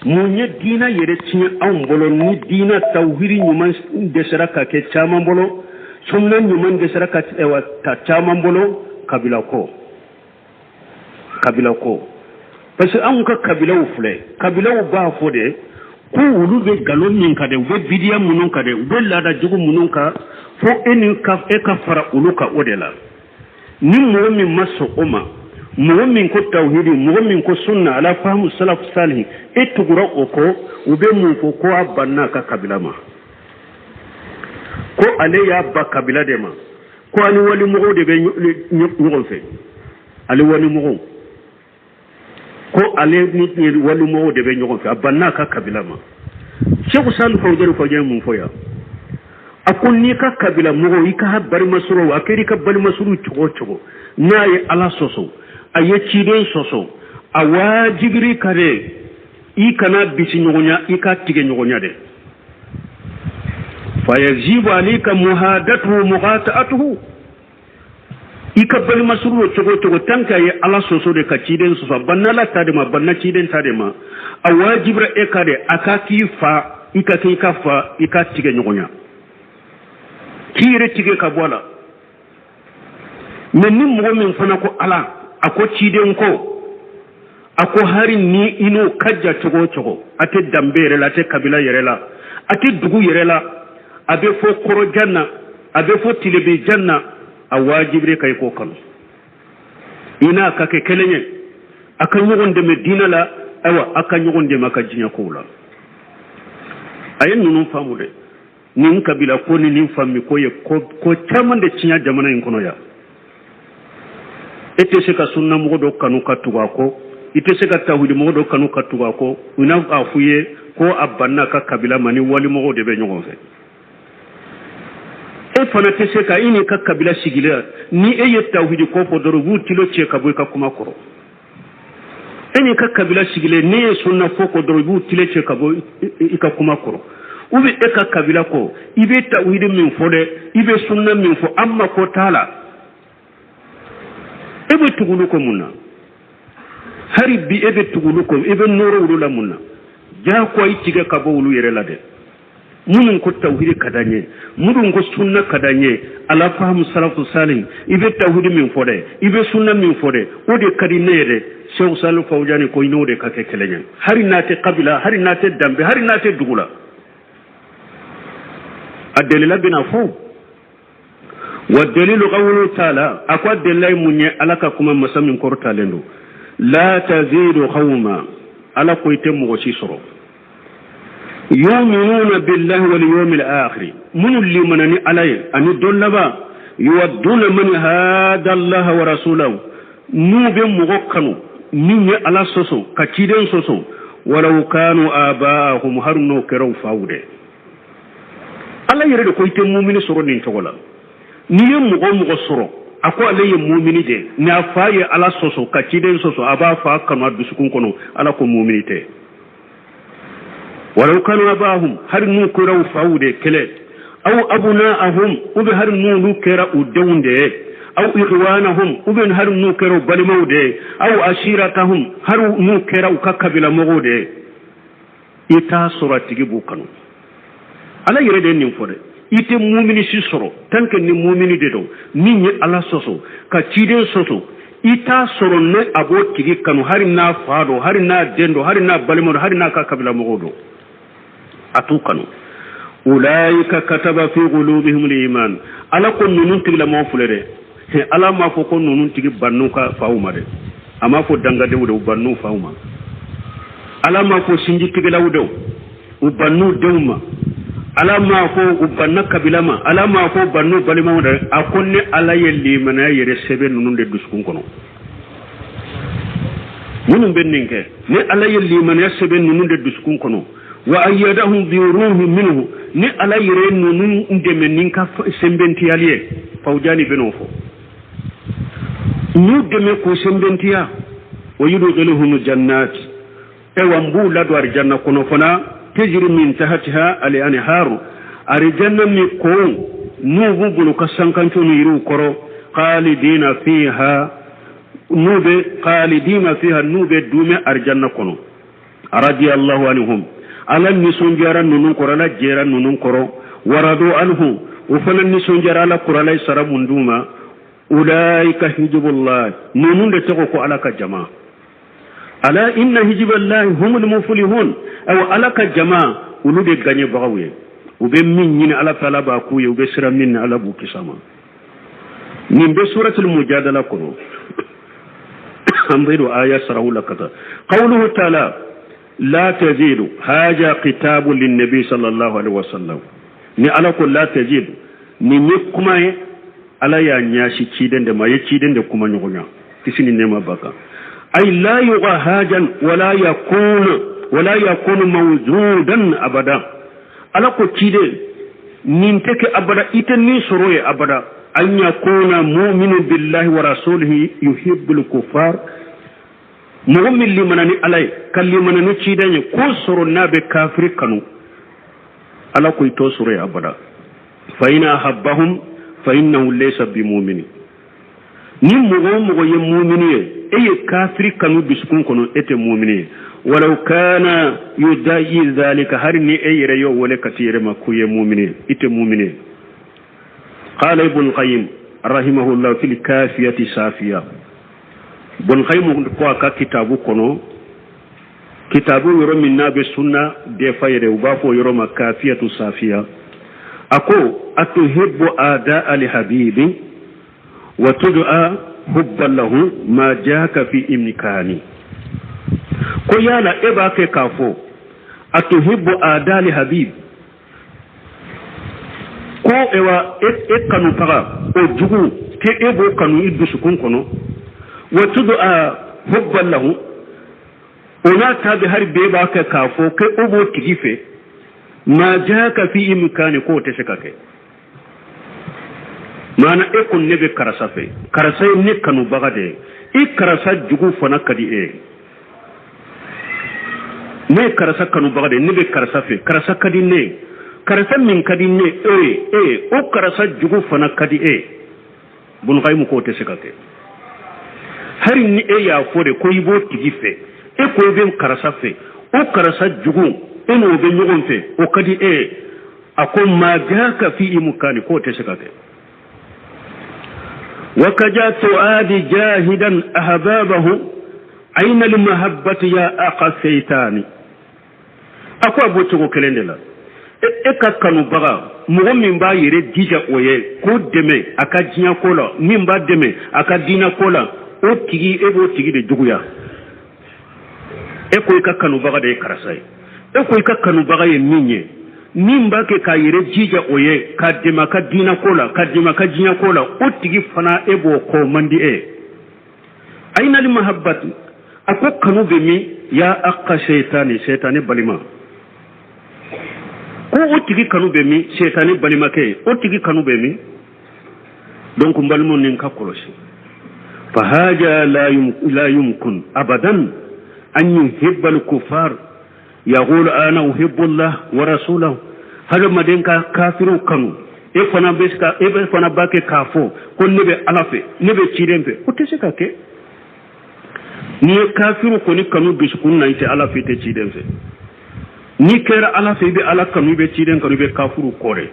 munye dina yere tinya an bolo ni dina tauhiri nyuman de saraka ke chaman bolo sunna nyuman de saraka ewa ta chaman bolo kabila ko parce que an ka kabila ufle kabila ba fode ko wulu be galon min kade be bidiya munun kade be lada jugu munun ka fo eni ka e ka fara uluka odela ni mo min maso oma mo min ko tauhidi mo min ko sunna ala fahmu salaf salih etugura oko ube mun fo ko abanna ka kabila ma ko ale ya ba kabila de ma ko ani wali mo de be nyugo fe ale wali mo ko ale ni wali mo de be nyugo fe abanna ka kabila ma Cheikh Sall fawjari mun foya akun ni ka kabila mo ika bari masuro akeri ka bari masuru chogo naye ala soso aye ciden soso awajibiri kare ikana bisi nyogonya ika tige nyogonya de fayajibu alika muhadatu muqata'atuhu ika bali masuru chogo tanka ye ala soso de ka ciden soso banna la tadema banna ciden tadema awajibra ekade akaki fa ika ka fa ika tige nyogonya kire tige ka bola men ni mo min fana ko ala ako ciden ko ako hari ni ino kajja chogo ate dambere la te kabila yerela ate dugu yerela abe fo koro janna abe fo tilebe janna awajibre kay ko kanu ina ka ke kelenye aka nyogonde medina la awa aka nyogonde maka jinya ko la ayen nunu famude nin kabila ko ni nin fammi ko ye ko chamande cinya jamana en kono ya ete se ka sunna mo do kanu katuga ko ite se ka tawhid mo do kanu katuga ko una afuye ko abanna ka kabila mani wali mo de be nyogon fe e fana te se ka ini ka kabila sigila ni e ye tawhid ko fo do ru tilo che ka boy ka kuma koro eni ka kabila sigile ni e sunna fo ko do ru tilo che ka boy ka kuma koro ubi e ka kabila ko ibe tawhid min fo de ibe sunna min fo amma ko tala ebe tugulu ko munna hari bi ebe tugulu ko ebe noro wulu la munna ja ko ay tige ka bo wulu yere la de munun ko tawhid kadanye munun ko sunna kadanye ala fahmu salafu salih ibe tawhid min fode ibe sunna min fode o de kadinere Cheikh Sall Fawjani ko ino de ka ke kelenya hari nate qabila hari nate dambe hari nate dugula adelila bina fu والدليل قوله تعالى أقوى الدليل من ألك كما مسمى كورتا لندو لا تزيد قوما على قيتم وشيسرو يؤمنون بالله واليوم الآخر من اللي منني عليه أن الدلبا يودون من هذا الله ورسوله نوب مغكنو نيني على سوسو كتيدن سوسو ولو كانوا آباءهم هرنو كرو فاوده الله يريد قيتم مؤمن سرو نينتولا niye mugo soro ako alaye mu'mini de ni afaye ala soso ka ciden soso aba fa kanu dusukun kono ala ko mu'minite walau kanu abahum har nu ko raw fawde kele aw abunahum ubi har nu kera udewunde aw ikhwanahum ubi har nu kera balimawde aw ashiratahum har nu kera ukakabila mogode ita surati gibu kanu ala yere de nin fode ite mu'mini si soro tanke ni mu'mini de do ni ni ala soso ka ciden soso ita soro ne abo tigi kanu hari na fado hari na dendo hari na balimo hari na ka kabila mogodo atu kanu ulaika kataba fi qulubihim al-iman ala kun nunun tigla mo fulere he ala ma fo kon nunun tigi bannu ka fauma de ama fo danga de wudo bannu fauma ala ma fo sinji tigla wudo u bannu dewma ala ma ko ubanna kabilama ala ma ko bannu balima wada akonne ala yelli mana yere sebe nunun de duskun kono munun benninke ne ala yelli mana sebe nunun de duskun kono wa ayyadahum bi ruhin minhu ne ala yere nunun ndeme ninka sembenti aliye Fawjani benofo nu deme ko sembentiya wa yudkhiluhum jannat e wambu ladwar janna kono fona تجري من تحتها الأنهار أرجنا مكون نوبو كسانكان تنيرو كرو خالدين فيها نوبة خالدين فيها نوبة دومة أرجنا كنو radiyallahu anhum ala nisun jara nunun korala jera nunun koro waradu anhu ufana nisun jara ala korala sarabunduma ulaika hijbullah nunun de to ko ala ka jama ala inna hijballahi humul muflihun aw ala ka jama ulu de ganye bagawe ube min nyina ala taala ba ku ye ube sira min ala bu kisama min be suratul mujadala kono ambiru aya sarawla kata qawluhu ta'ala la tazidu haja kitabu lin nabi sallallahu alaihi wasallam ni ala ko la tazidu ni kuma ala ya nyashi ciden de ma ye ciden de kuma nyogonya kisini nema baka ay la yuqa hajan wala yakunu mawjudan abada ala ko cide nin teke abada ite ni soroye abada an yakuna mu'minu billahi wa rasulihi yuhibbul kuffar mu'min limanani alay kallimanani cidanye ko soro nabe kafir kanu ala ko ito soroye abada fa ina habbahum fa innahu laysa bimu'min ni mugo ye mu'miniye eye kafir kanu biskun kono ete mu'miniye ولو كان يدعي ذلك هرني أي ريو ولا كثير ما كوي مؤمنين إت مؤمنين قال ابن القيم رحمه الله في الكافية سافية ابن القيم قال كتابه كنو كتابه يرى من ناب السنة دفاير وبافو يرى ما كافية سافية أكو أتحب أداء لحبيبي وتدعى حبا له ما جاك في إمكاني ko yana eba ke kafo atuhibbu adali habib ko ewa kanu paga o jugu ke ebo kanu iddu sukun kono watudu a hubban lahu ona tabi har be ba ke kafo ke obo tigife ma jaka fi imkani ko te sekake mana ekon nebe karasafe karasay ne kanu baga de ikarasa jugu fana kadi ne karasa kanu bagade ne be karasa fe karasa kadi ne karasa min kadi ne o karasa jugu fana kadi bun qaymu ko te sekake hari ni ya fore ko yibo tigi fe ko be karasa fe o karasa jugu eno be nyogon fe o kadi akon magaka fi imkani ko te sekake wakajatu adi jahidan ahbabahu aina limahabbati ya aqa shaytani akwa bocho ko kelendela ka kanu baga mo min ba yire dija oye ko deme aka jinya kola min ba deme aka dina kola o tigi ebo tigi de juguya ko ka kanu baga de karasai ko ka kanu baga ye minye min ba ke ka yire dija oye ka dema ka dina kola ka dema ka jinya kola o tigi fana ebo ko mandi aina limahabbati ako kanu be mi ya akka shaytani balima ko o tigi kanu be mi shaytani balima ke o tigi kanu be mi donc balmo nin ka kolosi fa haja la yumkun abadan an yuhibba al-kuffar yaqulu ana uhibbu Allah wa rasulahu hada madenka kafiru kanu fana beska fana bake kafo ko nebe alafe nebe chirembe o teseka ke ni kafiru ko ni kanu biskun na ite ala fete ci den fe ni kera ala fe be ala kanu be ci den kanu be kafuru kore